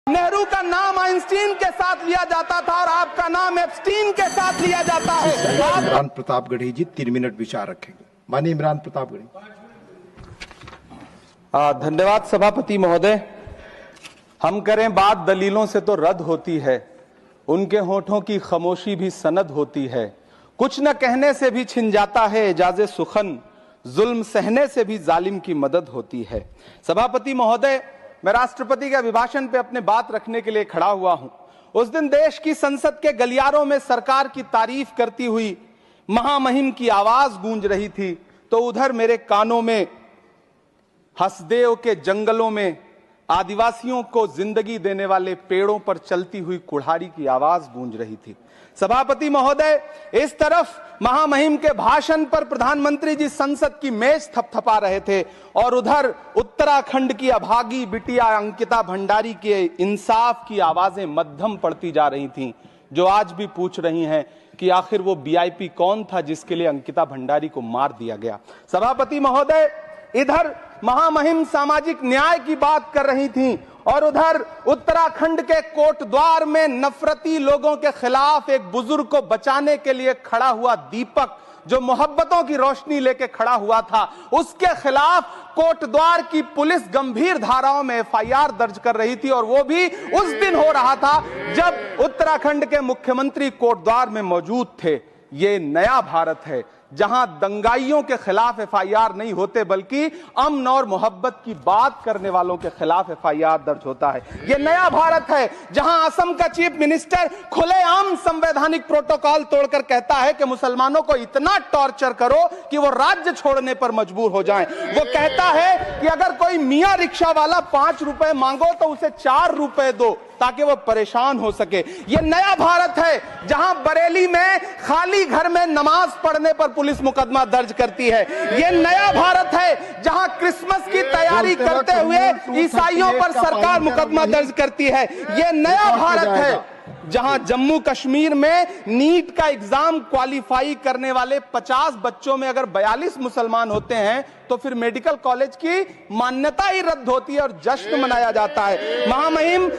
नेहरू का नाम आइंस्टीन के साथ लिया जाता था और आपका नाम एप्स्टीन के साथ लिया जाता है। इमरान प्रतापगढ़ी जी 3 मिनट विचार रखेंगे। माननीय इमरान प्रतापगढ़ी। धन्यवाद सभापति महोदय। हम करें बात दलीलों से तो रद्द होती है, उनके होठों की खामोशी भी सनद होती है। कुछ न कहने से भी छिन जाता है एजाज़े सुखन, जुल्म सहने से भी जालिम की मदद होती है। सभापति महोदय, मैं राष्ट्रपति के अभिभाषण पे अपने बात रखने के लिए खड़ा हुआ हूं। उस दिन देश की संसद के गलियारों में सरकार की तारीफ करती हुई महामहिम की आवाज गूंज रही थी, तो उधर मेरे कानों में हसदेव के जंगलों में आदिवासियों को जिंदगी देने वाले पेड़ों पर चलती हुई कुल्हाड़ी की आवाज गूंज रही थी। सभापति महोदय, इस तरफ महामहिम के भाषण पर प्रधानमंत्री जी संसद की मेज थपथपा रहे थे और उधर उत्तराखंड की अभागी बिटिया अंकिता भंडारी के इंसाफ की आवाजें मध्यम पड़ती जा रही थीं, जो आज भी पूछ रही हैं कि आखिर वो वीआईपी कौन था जिसके लिए अंकिता भंडारी को मार दिया गया। सभापति महोदय, इधर महामहिम सामाजिक न्याय की बात कर रही थीं और उधर उत्तराखंड के कोटद्वार में नफरती लोगों के खिलाफ एक बुजुर्ग को बचाने के लिए खड़ा हुआ दीपक, जो मोहब्बतों की रोशनी लेके खड़ा हुआ था, उसके खिलाफ कोटद्वार की पुलिस गंभीर धाराओं में एफआईआर दर्ज कर रही थी। और वो भी उस दिन हो रहा था जब उत्तराखंड के मुख्यमंत्री कोटद्वार में मौजूद थे। ये नया भारत है जहां दंगाइयों के खिलाफ एफआईआर नहीं होते, बल्कि अमन और मोहब्बत की बात करने वालों के खिलाफ एफआईआर दर्ज होता है। यह नया भारत है जहां असम का चीफ मिनिस्टर खुलेआम संवैधानिक प्रोटोकॉल तोड़कर कहता है कि मुसलमानों को इतना टॉर्चर करो कि वो राज्य छोड़ने पर मजबूर हो जाएं। वो कहता है कि अगर कोई मियां रिक्शा वाला 5 रुपए मांगो तो उसे 4 रुपए दो ताकि वो परेशान हो सके। ये नया भारत है जहां बरेली में खाली घर में नमाज पढ़ने पर पुलिस मुकदमा दर्ज करती है। ये नया भारत है जहां क्रिसमस की तैयारी करते हुए ईसाइयों पर सरकार मुकदमा दर्ज करती है। ये नया भारत है जहां जम्मू कश्मीर में नीट का एग्जाम क्वालिफाई करने वाले 50 बच्चों में अगर 42 मुसलमान होते हैं तो फिर मेडिकल कॉलेज की मान्यता ही रद्द होती है और जश्न मनाया जाता है। महामहिम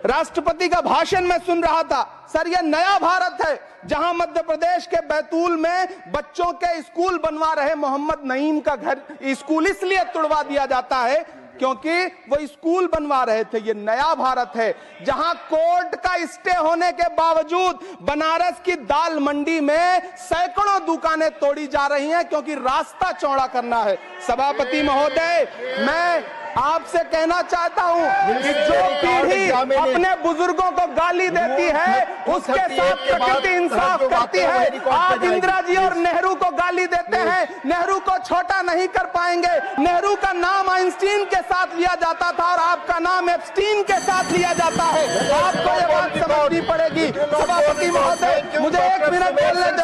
राष्ट्रपति का भाषण में सुन रहा था। सर, यह नया भारत है जहां मध्य प्रदेश के बैतूल में बच्चों के स्कूल बनवा रहे मोहम्मद नईम का घर स्कूल इसलिए तुड़वा दिया जाता है क्योंकि वो स्कूल बनवा रहे थे। ये नया भारत है जहां कोर्ट का स्टे होने के बावजूद बनारस की दाल मंडी में सैकड़ों दुकानें तोड़ी जा रही हैं क्योंकि रास्ता चौड़ा करना है। सभापति महोदय, मैं आपसे कहना चाहता हूं कि जो पीढ़ी अपने बुजुर्गों को गाली देती है उसके साथ प्रकृति इंसाफ करती है। आप इंदिरा जी और नेहरू को गाली देते हैं, नेहरू को छोटा नहीं कर पाएंगे। नेहरू का नाम आइंस्टीन के साथ लिया जाता था और आपका नाम एप्स्टीन के साथ लिया जाता है। आपको ये बात समझनी पड़ेगी। सभापति महोदय, मुझे 1 मिनट बोलने दो।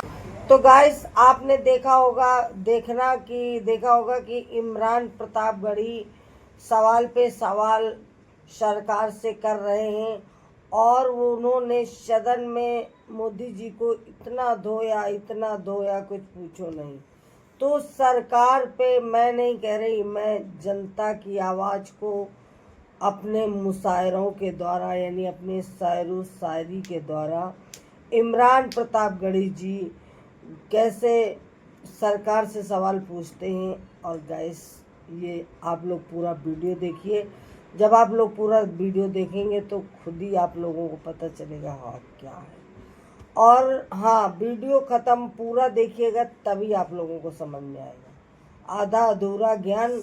तो गाइस, आपने देखा होगा कि इमरान प्रतापगढ़ी सवाल पे सवाल सरकार से कर रहे हैं और उन्होंने सदन में मोदी जी को इतना धोया कुछ पूछो नहीं। तो सरकार पे मैं नहीं कह रही, मैं जनता की आवाज़ को अपने मुशायरों के द्वारा यानी अपने शायरो शायरी के द्वारा इमरान प्रतापगढ़ी जी कैसे सरकार से सवाल पूछते हैं। और गाइस, ये आप लोग पूरा वीडियो देखिए। जब आप लोग पूरा वीडियो देखेंगे तो खुद ही आप लोगों को पता चलेगा हाँ क्या है। और हाँ, वीडियो ख़त्म पूरा देखिएगा तभी आप लोगों को समझ में आएगा। आधा अधूरा ज्ञान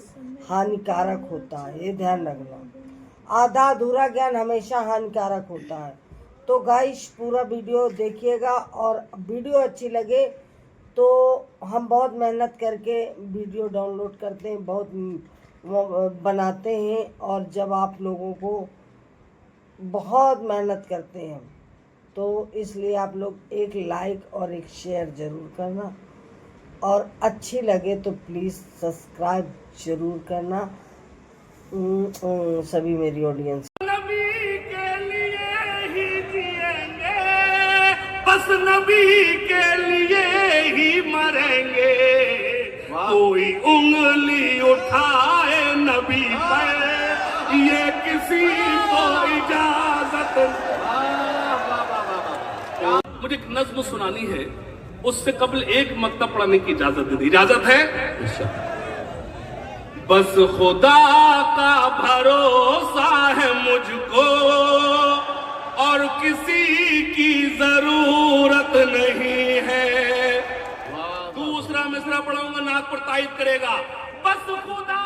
हानिकारक होता है, ये ध्यान रखना। आधा अधूरा ज्ञान हमेशा हानिकारक होता है। तो गाइस, पूरा वीडियो देखिएगा और वीडियो अच्छी लगे तो हम बहुत मेहनत करके वीडियो डाउनलोड करते हैं, बहुत बनाते हैं और जब आप लोगों को बहुत मेहनत करते हैं तो इसलिए आप लोग एक लाइक और एक शेयर ज़रूर करना और अच्छी लगे तो प्लीज़ सब्सक्राइब ज़रूर करना। सभी मेरी ऑडियंस बस नबी के लिए ही मरेंगे। कोई उंगली उठाए नबी पर ये किसी को इजाजत मुझे एक नज्म सुनानी है, उससे कबल एक मक्तब पढ़ने की इजाजत दे दी। इजाजत है? बस खुदा का भरोसा है मुझको और किसी की जरूरत नहीं है। दूसरा मिसरा पढ़ाऊंगा, नाक पर तायद करेगा। बस खुदा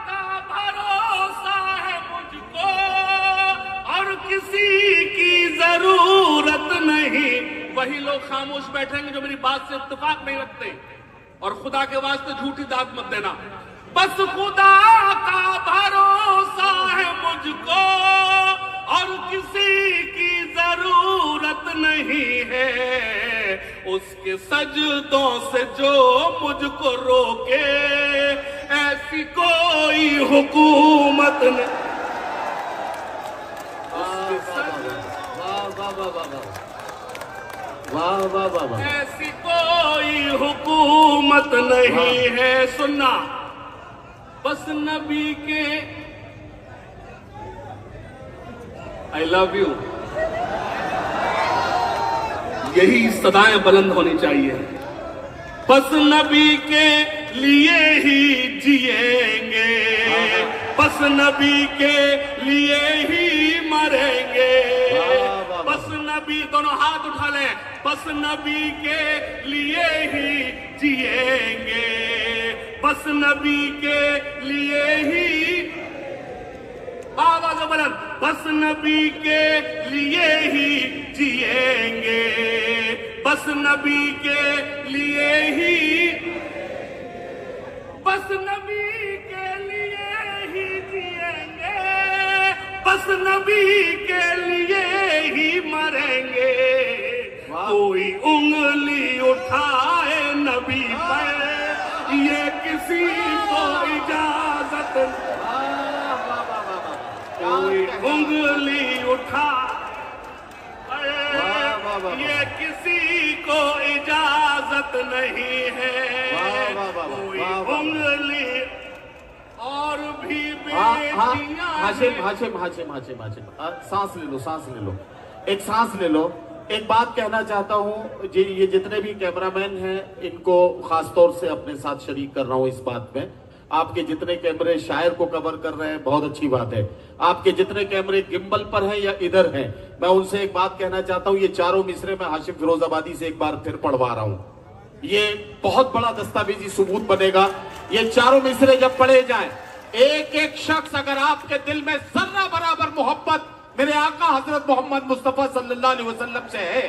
का भरोसा है मुझको और किसी की जरूरत नहीं। वही लोग खामोश बैठेंगे जो मेरी बात से इत्तेफाक नहीं रखते, और खुदा के वास्ते झूठी दाद मत देना। बस खुदा का भरोसा है मुझको और किसी की जरूरत नहीं है। उसके सजदों से जो मुझको रोके ऐसी कोई हुकूमत नहीं। ऐसी कोई हुकूमत नहीं है। सुनना, बस नबी के आई लव यू, यही सदाएं बुलंद होनी चाहिए। बस नबी के लिए ही जिएंगे, बस नबी के लिए ही मरेंगे। बस नबी, दोनों हाथ उठा लें, बस नबी के लिए ही जिएंगे, बस नबी के लिए ही। आवाज़ बुलंद, बस नबी के लिए ही जिएंगे, बस नबी के लिए ही, बस नबी के लिए ही जिएंगे, बस नबी के लिए ही मरेंगे। कोई उंगली उठाए नबी पर ये किसी को इजाजत, कोई उंगली उठा ये किसी को इजाजत नहीं है। कोई उंगली और भी बेटियां। हाशिम, सांस ले लो, सांस ले लो, एक सांस ले लो। एक बात कहना चाहता हूं, ये जितने भी कैमरामैन हैं इनको खासतौर से अपने साथ शरीक कर रहा हूं इस बात में। आपके जितने कैमरे शायर को कवर कर रहे हैं, बहुत अच्छी बात है। आपके जितने कैमरे गिम्बल पर हैं या इधर हैं, मैं उनसे एक बात कहना चाहता हूं। ये चारों मिसरे मैं हाशिम फिरोजाबादी से एक बार फिर पढ़वा रहा हूं। ये बहुत बड़ा दस्तावेजी सबूत बनेगा। ये चारों मिसरे जब पढ़े जाएं, एक एक शख्स अगर आपके दिल में जर्रा बराबर मोहब्बत मेरे आका हजरत मोहम्मद मुस्तफा सल्लल्लाहु अलैहि वसल्लम से है,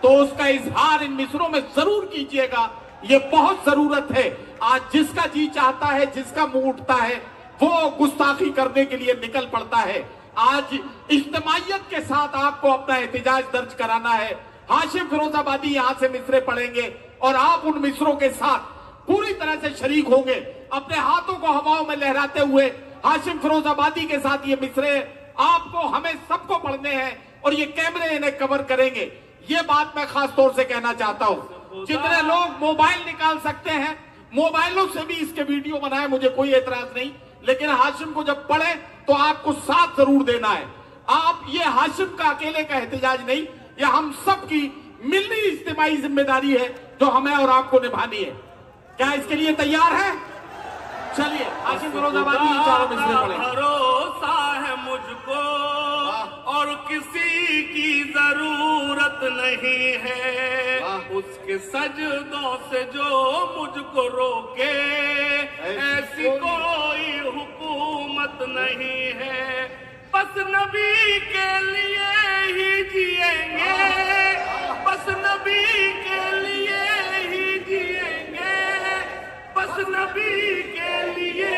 तो उसका इजहार इन मिसरों में जरूर कीजिएगा। ये बहुत जरूरत है। आज जिसका जी चाहता है, जिसका मुंह उठता है, वो गुस्ताखी करने के लिए निकल पड़ता है। आज इज्तिमाइयत के साथ आपको अपना एहतिजाज दर्ज कराना है। हाशिम फिरोजाबादी यहां से मिसरे पढ़ेंगे और आप उन मिसरों के साथ पूरी तरह से शरीक होंगे। अपने हाथों को हवाओं में लहराते हुए हाशिम फिरोजाबादी के साथ ये मिसरे आपको, हमें सबको पढ़ने हैं और ये कैमरे इन्हें कवर करेंगे। ये बात मैं खास तौर से कहना चाहता हूं। जितने लोग मोबाइल निकाल सकते हैं, मोबाइलों से भी इसके वीडियो बनाए, मुझे कोई एतराज नहीं। लेकिन हाशिम को जब पढ़े तो आपको साथ जरूर देना है। आप, ये हाशिम का अकेले का एहतिजाज नहीं, ये हम सब की मिलनी इज्तिमाई जिम्मेदारी है जो हमें और आपको निभानी है। क्या इसके लिए तैयार है? चलिए हाशिम फिरोजाबादी चारों मिसरे पढ़ेंगे। भरोसा है मुझको और किसी की जरूरत नहीं है। उसके सजदों से जो मुझको रोके ऐसी कोई हुकूमत नहीं है। बस नबी के लिए ही जिएंगे, बस नबी के लिए ही जिएंगे, बस नबी के लिए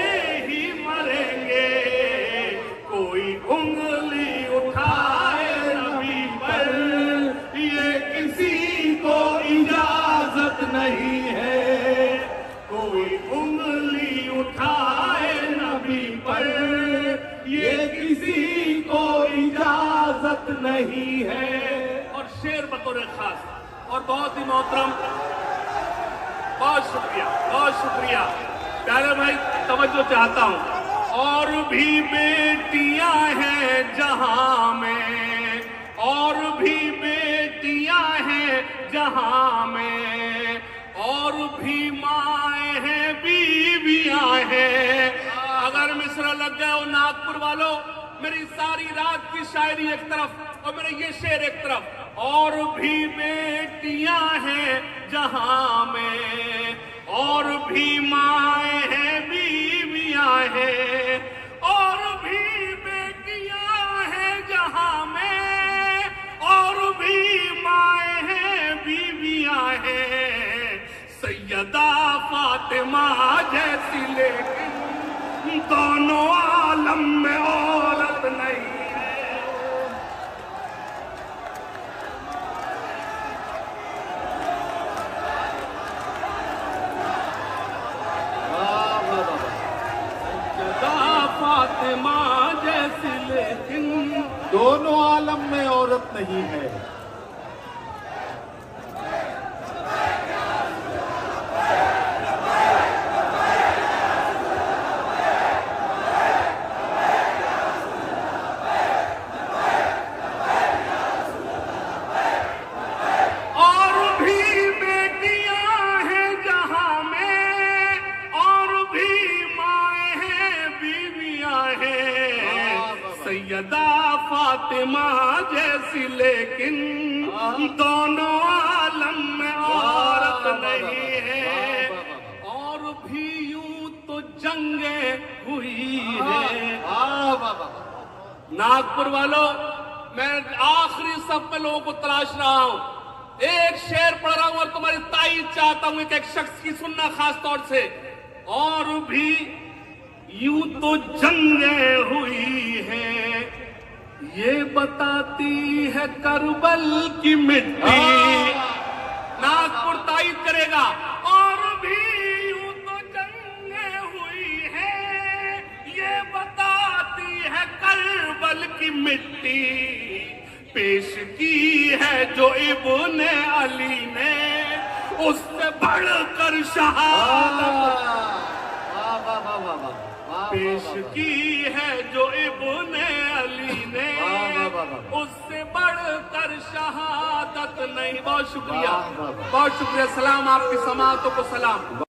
ही मरेंगे। कोई उंगली उठाए नबी पर ये किसी को इजाजत नहीं है। कोई उंगली उठाए नबी पर ये किसी को इजाजत नहीं है। और शेर बतौर खास और बहुत ही मोहतरम, बहुत शुक्रिया, बहुत शुक्रिया प्यारे भाई, तवज्जो चाहता हूं। और भी बेटियां हैं जहां में भी बेटियां हैं जहां में, और भी माए हैं बीवियां हैं। अगर मिसरा लग गए हो नागपुर वालों, मेरी सारी रात की शायरी एक तरफ और मेरे ये शेर एक तरफ। और भी बेटियां हैं जहां में, और भी माए हैं बीवियां हैं, और भी बेटियां हैं जहां में, और भी माए हैं बीवियां हैं। सैयदा फातिमा जैसी लेकिन दोनों आलम में औरत नहीं है। सैयदा फातिमा जैसी लेकिन दोनों आलम में औरत नहीं है। सैयदा फातिमा जैसी लेकिन दोनों आलम में औरत नहीं है। और भी यूं तो जंगे हुई है। नागपुर वालों, मैं आखिरी सब में लोगों को तलाश रहा हूं। एक शेर पढ़ रहा हूं और तुम्हारी ताईद चाहता हूं एक शख्स की सुनना खास तौर से। और भी यूं तो जंगें हुई है, ये बताती है करबल की मिट्टी। नागपुर ताईद करेगा। और भी यूं तो जंगें हुई है, ये बताती है करबल की मिट्टी। पेश की है जो इब्ने अली ने, उससे बढ़कर शहादत पेश की है जो इब्ने अली ने, उससे बढ़कर शहादत नहीं। बहुत शुक्रिया, बहुत शुक्रिया। सलाम आपकी समातों को सलाम।